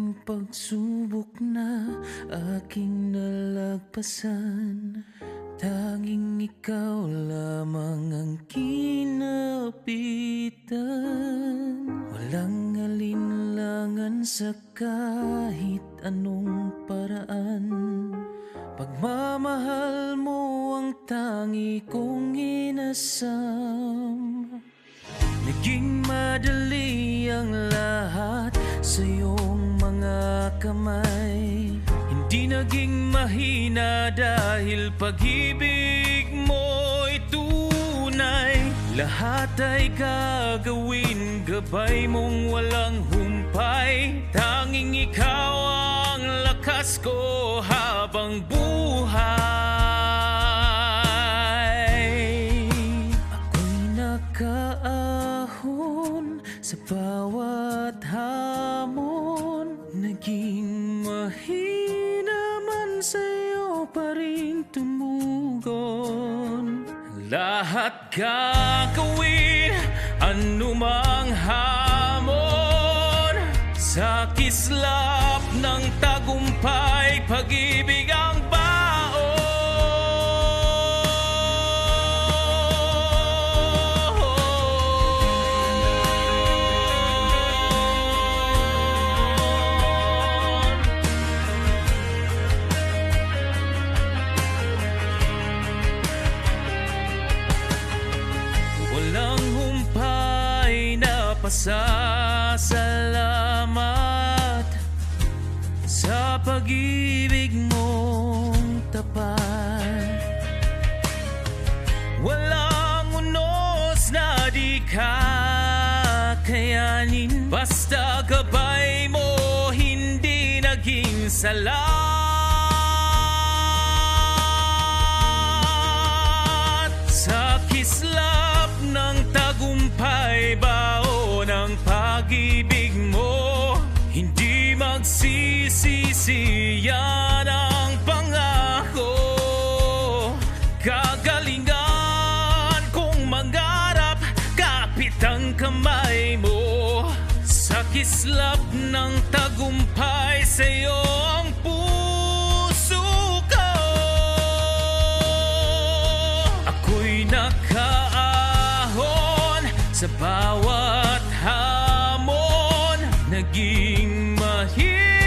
maraming pagsubok na aking nalagpasan, tanging ikaw lamang ang kinapitan. Walang alinlangan sa kahit anong paraan, pagmamahal mo ang tangi kong inasam. Naging madali ang lahat sa iyong mga kamay, hindi naging mahina dahil pag-ibig mo'y tunay. Lahat ay gagawin, gabay mong walang humpay, tanging ikaw ang lakas ko habang buhay. Ako'y nakaahon sa bawat hamon, naging mahina man sa'yo pa rin tumugon. Lahat gagawin, anumang hamon, sa kislap ng tagumpay, pag-ibig ang baon. Walang humpay na pasasalamat sa pag-ibig mong tapat. Walang unos na di kakayanin, basta gabay mo hindi naging salat. Sa kislap ng tagumpay, baon ang pag-ibig mo, hindi magsisisi, yan ang pangako. Kagalingan kong mangarap, kapit ang kamay mo, sa kislap ng tagumpay, sa'yo ang puso ko. Ako'y nakaahon sa bawat hamon, naging mahirap